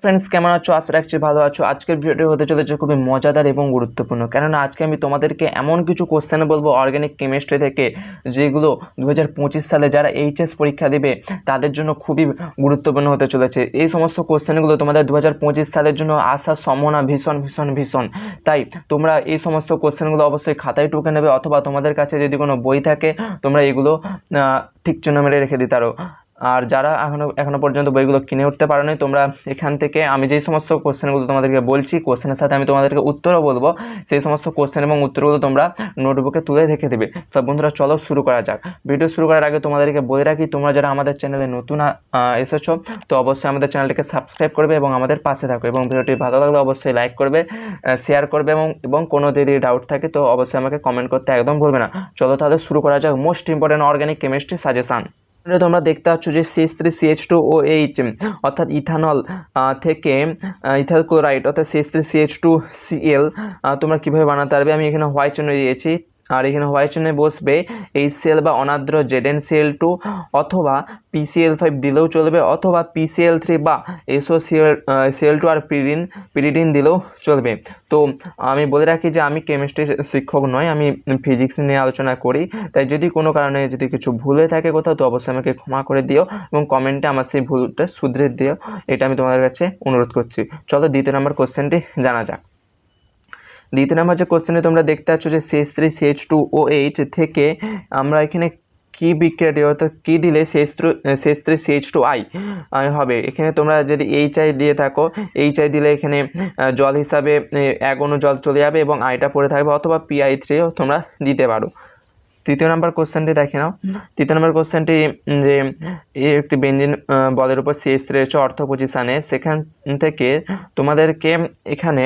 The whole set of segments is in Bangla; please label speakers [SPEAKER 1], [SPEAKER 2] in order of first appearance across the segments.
[SPEAKER 1] ফ্রেন্ডস কেমন আছো? আশা রাখছি ভালো আছো। আজকের ভিডিওটি হতে চলেছে খুবই মজাদার এবং গুরুত্বপূর্ণ, কেননা আজকে আমি তোমাদেরকে এমন কিছু কোশ্চেন বলবো অর্গানিক কেমিস্ট্রি থেকে, যেগুলো 2025 সালে যারা এইচএস পরীক্ষা দেবে তাদের জন্য খুবই গুরুত্বপূর্ণ হতে চলেছে। এই সমস্ত কোশ্চেনগুলো তোমাদের 2025 সালের জন্য আসার সম্ভাবনা ভীষণ ভীষণ ভীষণ। তাই তোমরা এই সমস্ত কোশ্চেনগুলো অবশ্যই খাতায় টুকে নেবে, অথবা তোমাদের কাছে যদি কোনো বই থাকে তোমরা এগুলো ঠিক চিহ্ন মেরে রেখে দিতে পারো। আর যারা এখনো পর্যন্ত বইগুলো কিনে উঠতে পারো নি, তোমরা এখান থেকে আমি যেই সমস্ত কোশ্চেনগুলো তোমাদেরকে বলছি, কোশ্চেনের সাথে আমি তোমাদেরকে উত্তরও বলবো, সেই সমস্ত কোশ্চেন এবং উত্তরগুলো তোমরা নোটবুকে তুলে রেখে দেবে। তো বন্ধুরা চলো শুরু করা যাক। ভিডিও শুরু করার আগে তোমাদেরকে বলে রাখি, তোমরা যারা আমাদের চ্যানেলে নতুন এসেছো তো অবশ্যই আমাদের চ্যানেলটিকে সাবস্ক্রাইব করবে এবং আমাদের পাশে থাকো, এবং ভিডিওটি ভালো লাগলে অবশ্যই লাইক করবে, শেয়ার করবে, এবং কোনো যদি ডাউট থাকে তো অবশ্যই আমাকে কমেন্ট করতে একদম ভুলবে না। চলো তাহলে শুরু করা যাক। Most important organic chemistry suggestion. তোমরা দেখতে পাচ্ছ যে CH3CH2OH অর্থাৎ ইথানল থেকে ইথাইল ক্লোরাইড অর্থাৎ CH3CH2Cl তোমরা কীভাবে বানাতে পারবে। আমি এখানে হোয়াইট চিহ্ন দিয়েছি, আর এখানে হোয়াইট চিহ্নে বসবে HCl বা অনাদ্র ZnCl2, অথবা PCl5 দিলেও চলবে, অথবা PCl3 বা SOCl2 আর পিরিডিন দিলেও চলবে। তো আমি বলে রাখি যে আমি কেমিস্ট্রি শিক্ষক নয়, আমি ফিজিক্স নিয়ে আলোচনা করি। তাই যদি কোনো কারণে যদি কিছু ভুল হয়ে থাকে কোথাও, তো অবশ্যই আমাকে ক্ষমা করে দিও এবং কমেন্টে আমার সেই ভুলটা শুধরে দিও, এটা আমি তোমাদের কাছে অনুরোধ করছি। চলো দ্বিতীয় নম্বর কোশ্চেনটি জানা যাক। দ্বিতীয় নম্বর যে কোশ্চেনে তোমরা দেখতে পাচ্ছ যে CH3CH2OH থেকে আমরা এখানে কি বিক্রিয়াটি অর্থাৎ কী দিলে CH3CH2I হবে। এখানে তোমরা যদি HI দিয়ে থাকো, HI দিলে এখানে জল হিসাবে 1 অণু জল চলে যাবে এবং আইটা পড়ে থাকবে, অথবা PI3ও তোমরা দিতে পারো। তৃতীয় নম্বর কোশ্চেনটি দেখে নাও। তৃতীয় নম্বর কোশ্চেনটি যে একটি বেঞ্জিন বলের উপর CH3 রয়েছে অর্থ পজিশানে, সেখান থেকে তোমাদেরকে এখানে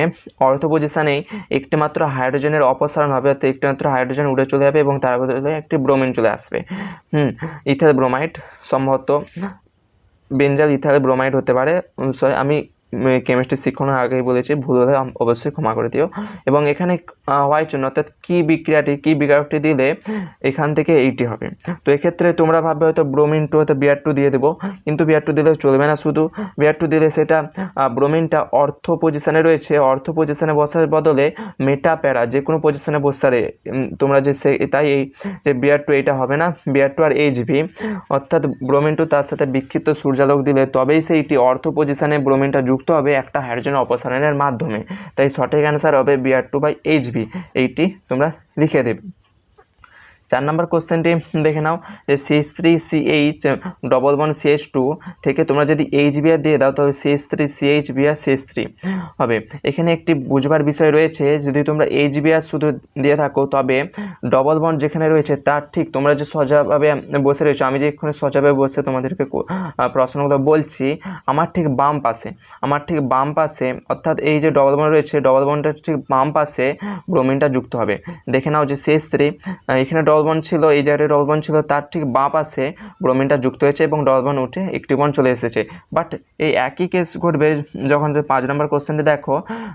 [SPEAKER 1] অর্থ পজিশানেই একটি মাত্র হাইড্রোজেনের অপসারণ হবে, অর্থাৎ একটি মাত্র হাইড্রোজেন উড়ে চলে যাবে এবং তার বদলে একটি ব্রোমিন চলে আসবে। ইথাইল ব্রোমাইড, সম্ভবত বেঞ্জাল ইথাইল ব্রোমাইড হতে পারে। সরি, আমি কেমিস্ট্রি শিক্ষণের আগেই বলেছি, ভুল হলে অবশ্যই ক্ষমা করে দিও। এবং এখানে হোয়াইট চিহ্ন অর্থাৎ কী বিক্রিয়াটি দিলে এখান থেকে এইটি হবে। তো এক্ষেত্রে তোমরা ভাববে হয়তো ব্রোমিন 2 হয়তো Br2 দিয়ে দেবো, কিন্তু Br2 দিলে চলবে না। শুধু Br2 দিলে সেটা ব্রোমিনটা অর্থ পজিশানে রয়েছে, অর্থ পজিশানে বসার বদলে মেটা প্যারা যে কোনো পজিশানে বসতে তোমরা যে তাই এই যে Br2 এটা হবে না, Br2 আর HB অর্থাৎ ব্রোমিন 2 তার সাথে বিক্ষিপ্ত সূর্যালোক দিলে তবেই সেইটি অর্থ পজিশানে ব্রোমিনটা যুক্ত হবে একটা হাইড্রোজেন অপসারণের মাধ্যমে। তাই সঠিক অ্যান্সার হবে Br2/HB, এইটি তোমরা লিখে দেবে। 4 নম্বর কোশ্চেনটি দেখে নাও যে CH3CH ডবল বন্ড CH2 থেকে তোমরা যদি HBr দিয়ে দাও তবে CH3CHBr CH3 হবে। এখানে একটি বুঝবার বিষয় রয়েছে, যদি তোমরা HBr শুধু দিয়ে থাকো তবে ডবল বন্ড যেখানে রয়েছে তার ঠিক তোমরা যে সোজাভাবে বসে রয়েছো, আমি যে এখানে সোজাভাবে বসে তোমাদেরকে প্রশ্নগুলো বলছি, আমার ঠিক বাম পাশে অর্থাৎ এই যে ডবল বন্ড রয়েছে, ডবল বন্ডের ঠিক বাম পাশে ব্রোমিনটা যুক্ত হবে। দেখে নাও যে CH3 এখানে ডবল বন্ড ছিল, এই জায়গায় ডবল বন্ড ছিল, তার ঠিক বাঁ পাশে ব্রোমিনটা যুক্ত হয়েছে এবং ডবল বন্ড উঠে একটি বন্ড চলে এসেছে। বাট এই একই কেস ঘটবে যখন 5 নম্বর কোশ্চেনটি দেখো,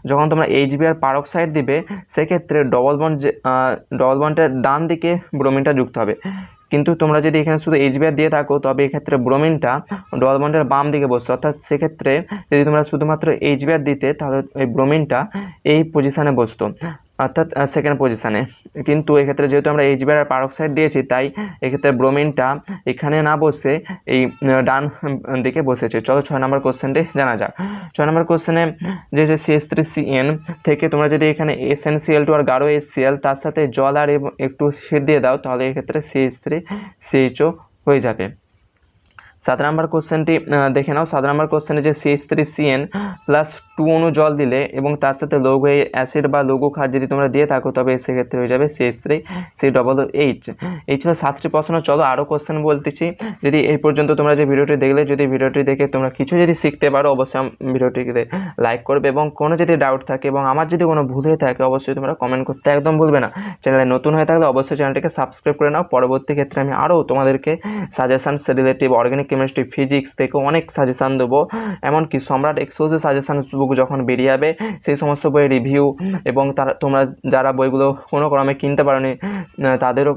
[SPEAKER 1] যখন তোমরা HBr পারক্সাইড দিবে, সেক্ষেত্রে ডবল বন্ডের ডান দিকে ব্রোমিনটা যুক্ত হবে। কিন্তু তোমরা যদি এখানে শুধু HBr দিয়ে থাকো তবে এক্ষেত্রে ব্রোমিনটা ডবল বন্ডের বাম দিকে বসছে, অর্থাৎ সেক্ষেত্রে যদি তোমরা শুধুমাত্র HBr দিতে তাহলে এই ব্রোমিনটা এই পজিশানে বসতো, অর্থাৎ সেকেন্ড পজিশানে। কিন্তু এক্ষেত্রে যেহেতু আমরা HBr আর পারক্সাইড দিয়েছি, তাই এক্ষেত্রে ব্রোমিনটা এখানে না বসে এই ডান দিকে বসেছে। চলো 6 নম্বর কোশ্চেনটি জানা যাক। 6 নম্বর কোশ্চেনে যে CH3CN থেকে তোমরা যদি এখানে SnCl2 আর গাঢ় HCl তার সাথে জল আর একটু শীত দিয়ে দাও, তাহলে এক্ষেত্রে CH3CHO হয়ে যাবে। 7 নম্বর কোশ্চেনটি দেখে নাও। 7 নম্বর কোশ্চেনে যে CH3CN প্লাস 2 অণু জল দিলে এবং তার সাথে লৌহ অ্যাসিড বা লৌহ ক্ষার যদি তোমরা দিয়ে থাকো তবে সেক্ষেত্রে হয়ে যাবে CH3COOH। এই ছিল 7টি প্রশ্ন। চলো আরও কোশ্চেন বলতেছি। যদি এই পর্যন্ত তোমরা যে ভিডিওটি দেখলে, যদি ভিডিওটি দেখে তোমরা কিছু যদি শিখতে পারো, অবশ্যই ভিডিওটিকে লাইক করবে, এবং কোনো যদি ডাউট থাকে এবং আমার যদি কোনো ভুল হয়ে থাকে অবশ্যই তোমরা কমেন্ট করতে একদম ভুলবে না। চ্যানেলে নতুন হয়ে থাকলে অবশ্যই চ্যানেলটিকে সাবস্ক্রাইব করে নাও। পরবর্তী ক্ষেত্রে আমি আরও তোমাদেরকে suggestions relative organic chemistry, physics থেকে অনেক সাজেশান দেবো। এমনকি সম্রাট এক্সক্লুসিভ সাজেশান বুক যখন বেরিয়ে যাবে সেই সমস্ত বইয়ের রিভিউ এবং তোমরা যারা বইগুলো কোনো ক্রমে কিনতে পারোনি তাদেরও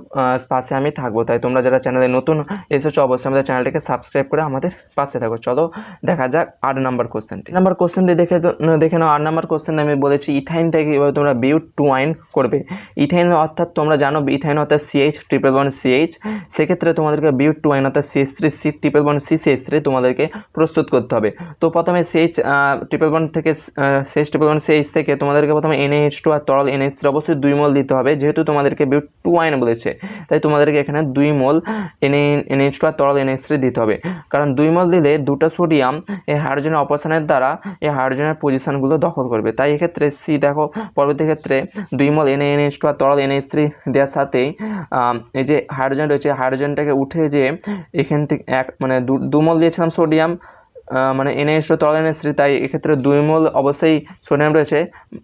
[SPEAKER 1] পাশে আমি থাকবো। তাই তোমরা যারা চ্যানেলে নতুন এসেছো অবশ্যই আমাদের চ্যানেলটিকে সাবস্ক্রাইব করে আমাদের পাশে থাকো। চলো দেখা যাক 8 নম্বর কোশ্চেনটি দেখে নাও। 8 নম্বর কোশ্চেন আমি বলেছি ইথাইন থেকে এবার তোমরা বিউট-টু-ওয়াইন করবে। ইথাইন অর্থাৎ তোমরা জানো ইথাইন অর্থাৎ CH111CH, সেক্ষেত্রে তোমাদেরকে বিউট-টু-ওয়াইন অর্থাৎ CH3C111C তোমাদেরকে প্রস্তুত করতে হবে। তো প্রথমে CH111 থেকে CH111CH থেকে তোমাদেরকে প্রথমে NaH2 আর তরল NH3 অবশ্যই 2 মোল দিতে হবে, যেহেতু তোমাদেরকে বিউট-টু-ওয়াইন বলেছে তাই তোমাদেরকে এখানে 2 মোল NaH2 আর তরল NH3 দিতে হবে। কারণ 2 মোল দিলে দুটো সোডিয়াম এই হাইড্রোজেনের অপসারণের দ্বারা এই হাইড্রোজেনের পজিশনগুলো দখল করবে। তাই এক্ষেত্রে দেখো পরবর্তী ক্ষেত্রে 2 মোল NaNH2 আর তরল NH3 দেওয়ার সাথেই এই যে হাইড্রোজেন রয়েছে হাইড্রোজেনটাকে উঠে যে এখান থেকে মানে 2 মোল দিয়েছিলাম সোডিয়াম মানে NaH2 তরল NH3, তাই এক্ষেত্রে 2 মোল অবশ্যই সোডিয়াম রয়েছে।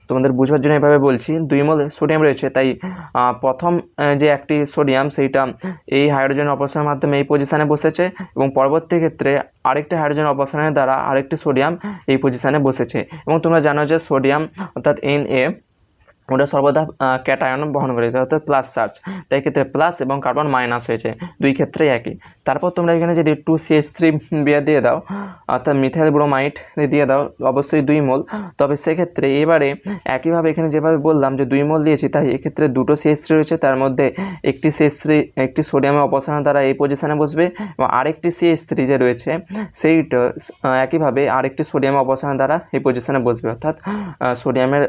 [SPEAKER 1] তোমাদের বুঝবার জন্য এভাবে বলছি, 2 মোল সোডিয়াম রয়েছে। তাই প্রথম যে একটি সোডিয়াম সেইটা এই হাইড্রোজেন অপসারণের মাধ্যমে এই পজিশানে বসেছে এবং পরবর্তী ক্ষেত্রে আরেকটি হাইড্রোজেন অপসারণের দ্বারা আরেকটি সোডিয়াম এই পজিশানে বসেছে। এবং তোমরা জানো যে সোডিয়াম অর্থাৎ Na ওটা সর্বদা ক্যাটায়ন বহন করে অর্থাৎ প্লাস চার্জ, তাই ক্ষেত্রে প্লাস এবং কার্বন মাইনাস হয়েছে, দুই ক্ষেত্রেই একই। তারপর তোমরা এখানে যদি 2CH3 দিয়ে দাও অর্থাৎ মিথাইল ব্রোমাইড দিয়ে দাও অবশ্যই 2 মোল, তবে সেক্ষেত্রে এবারে একইভাবে এখানে যেভাবে বললাম যে 2 মোল দিয়েছি, তাই এক্ষেত্রে দুটো CH3 রয়েছে, তার মধ্যে একটি CH3 একটি সোডিয়ামের অপসারণ দ্বারা এই পজিশানে বসবে এবং আরেকটি CH3 যে রয়েছে সেইটা একইভাবে আরেকটি সোডিয়ামের অপসারণ দ্বারা এই পজিশানে বসবে, অর্থাৎ সোডিয়ামের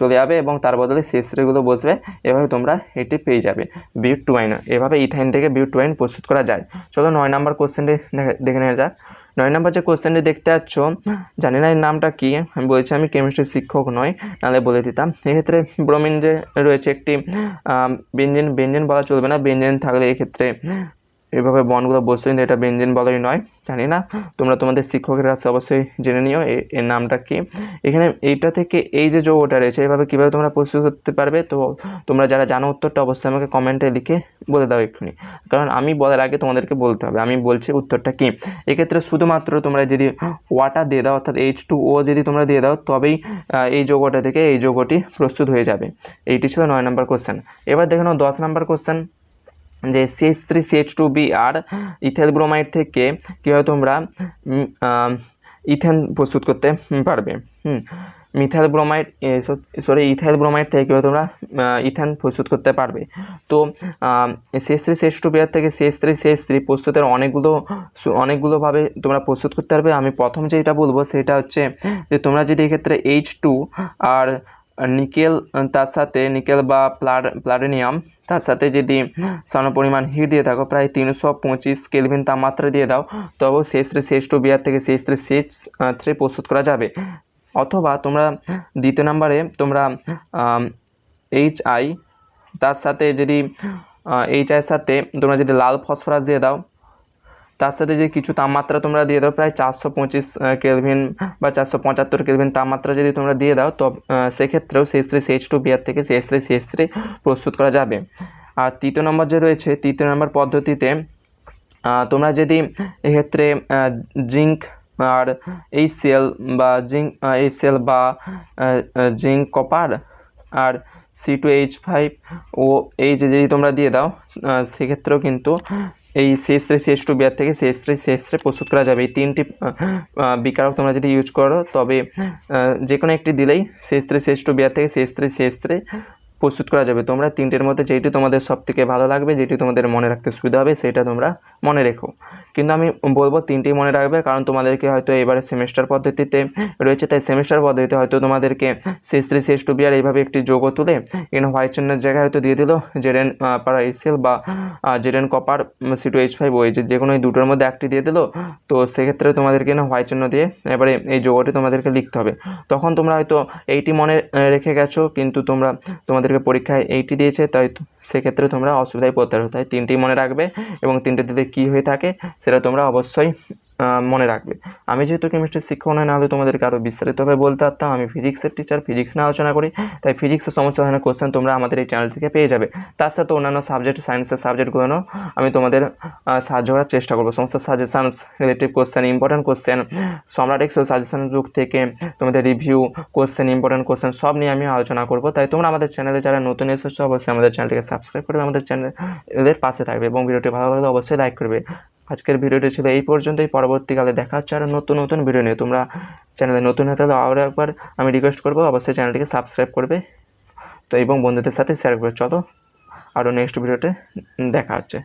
[SPEAKER 1] চলে যাবে এবং তার বদলে CH3গুলো বসবে। এভাবে তোমরা এটি পেয়ে যাবে বিউট-টু-ওয়াইন। এভাবে ইথাইন থেকে বিউট-টু-ওয়াইন প্রস্তুত করা যায়। চলো 9 নম্বর কোশ্চেনটি দেখে নেওয়া যাক। 9 নম্বর যে কোশ্চেনটি দেখতে পাচ্ছ, জানি না এর নামটা কি, আমি বলছি আমি কেমিস্ট্রির শিক্ষক নয়, নাহলে বলে দিতাম। এক্ষেত্রে ব্রোমিন যে রয়েছে একটি বেঞ্জিন বলা চলবে না, বেঞ্জিন থাকলে এক্ষেত্রে এভাবে বন্ডগুলো বসছে, কিন্তু এটা বেঞ্জিন বলাই নয়, জানি না, তোমরা তোমাদের শিক্ষকের কাছে অবশ্যই জেনে নিও এর নামটা কি। এখানে এইটা থেকে এই যে যৌগটা রয়েছে এভাবে কীভাবে তোমরা প্রস্তুত করতে পারবে, তো তোমরা যারা জানো উত্তরটা অবশ্যই আমাকে কমেন্টে লিখে বলে দাও এক্ষুনি, কারণ আমি বলার আগে তোমাদেরকে বলতে হবে। আমি বলছি উত্তরটা কি। এক্ষেত্রে শুধুমাত্র তোমরা যদি ওয়াটার দিয়ে দাও অর্থাৎ H2O যদি তোমরা দিয়ে দাও তবেই এই যৌগটা থেকে এই যৌগটি প্রস্তুত হয়ে যাবে। এইটি ছিল 9 নম্বর কোশ্চেন। এবার দেখে নাও 10 নম্বর কোশ্চেন, যে CH3CH2Br ইথাইল ব্রোমাইড থেকে কীভাবে তোমরা ইথেন প্রস্তুত করতে পারবে। ইথাইল ব্রোমাইড থেকে কীভাবে তোমরা ইথেন প্রস্তুত করতে পারবে। তো CH3CH2Br থেকে CH3CH3 প্রস্তুতের অনেকগুলোভাবে তোমরা প্রস্তুত করতে পারবে। আমি প্রথম যেটা বলবো সেটা হচ্ছে যে তোমরা যদি এক্ষেত্রে H2 আর নিকেল তার সাথে নিকেল বা প্লাটিনিয়াম তার সাথে যদি সামান্য পরিমাণ হিট দিয়ে থাকো প্রায় 325 কেলভিন তাপমাত্রা দিয়ে দাও, তবেও CH3CH2Br থেকে CH3CH3 প্রস্তুত করা যাবে। অথবা তোমরা দ্বিতীয় নম্বরে তোমরা HI তার সাথে যদি HI সাথে তোমরা যদি লাল ফসফরাস দিয়ে দাও, তার সাথে যে কিছু তাপমাত্রা তোমরা দিয়ে দাও প্রায় 425 কেলভিন বা 475 কেলভিন তাপমাত্রা যদি তোমরা দিয়ে দাও, তো সেক্ষেত্রেও CH3CH2Br থেকে CH3CH3 প্রস্তুত করা যাবে। আর তৃতীয় নম্বর যে রয়েছে, তৃতীয় নম্বর পদ্ধতিতে তোমরা যদি এক্ষেত্রে জিঙ্ক আর HCl বা জিঙ্ক কপার আর C2H5OH যদি তোমরা দিয়ে দাও, সেক্ষেত্রেও কিন্তু এই CH3CH2Br থেকে CH3CH3 প্রস্তুত করা যাবে। এই তিনটি বিকারক তোমরা যদি ইউজ করো তবে যে কোনো একটি দিলেই CH3CH2Br থেকে CH3CH3 প্রস্তুত করা যাবে। তোমরা তিনটের মধ্যে যেটি তোমাদের সবথেকে ভালো লাগবে, যেটি তোমাদের মনে রাখতে সুবিধা হবে সেটা তোমরা মনে রেখো। কিন্তু আমি বলবো তিনটেই মনে রাখবে, কারণ তোমাদেরকে হয়তো এবারে সেমিস্টার পদ্ধতিতে রয়েছে, তাই সেমিস্টার পদ্ধতিতে হয়তো তোমাদেরকে CH3CH2Br এইভাবে একটি যৌগ তুলে এখানে হোয়াইট চিহ্নের জায়গায় হয়তো দিয়ে দিল Zn পারা HCl বা Zn কপার C2H5OH, যে কোনো এই দুটোর মধ্যে একটি দিয়ে দিল। তো সেক্ষেত্রে তোমাদেরকে না হোয়াইট চিহ্ন দিয়ে এবারে এই যৌগটি তোমাদেরকে লিখতে হবে। তখন তোমরা হয়তো এইটি মনে রেখে গেছো, কিন্তু তোমাদেরকে পরীক্ষায় এইটি দিয়েছে, তাই সেক্ষেত্রে তোমরা অসুবিধায় পড়তে পারো। তাই তিনটেই মনে রাখবে এবং তিনটে দিতে কী হয়ে থাকে সেটা তোমরা অবশ্যই মনে রাখবে। আমি যেহেতু কেমিস্ট্রির শিক্ষক নয়, নাহলে তোমাদেরকে আরও বিস্তারিতভাবে বলতে পারতাম। আমি ফিজিক্সের টিচার, ফিজিক্স নিয়ে আলোচনা করি, তাই ফিজিক্সের সমস্ত ধরনের কোশ্চেন তোমরা আমাদের এই চ্যানেল থেকে পেয়ে যাবে। তার সাথে অন্যান্য সাবজেক্ট, সায়েন্সের সাবজেক্টগুলোও আমি তোমাদের সাহায্য করার চেষ্টা করবো। সমস্ত suggestions, relative question, important question, সম্রাট এক্সেল সাজেশন বুক থেকে তোমাদের রিভিউ কোশ্চেন, ইম্পর্টেন্ট কোশ্চেন সব নিয়ে আমি আলোচনা করবো। তাই তোমরা আমাদের চ্যানেলে যারা নতুন এসেছো অবশ্যই আমাদের চ্যানেলটিকে সাবস্ক্রাইব করবে, আমাদের চ্যানেলের পাশে থাকবে এবং ভিডিওটি ভালো লাগলে অবশ্যই লাইক করবে। আজকের ভিডিওটি ছিল এই পর্যন্তই। পরবর্তীকালে দেখা হচ্ছে আরও নতুন ভিডিও নিয়ে। তোমরা চ্যানেলে নতুন হতে হলে আরও একবার আমি রিকোয়েস্ট করবো, অবশ্যই চ্যানেলটিকে সাবস্ক্রাইব করবে তো এবং বন্ধুদের সাথে শেয়ার করবে। চলো আরও নেক্সট ভিডিওতে দেখা হচ্ছে।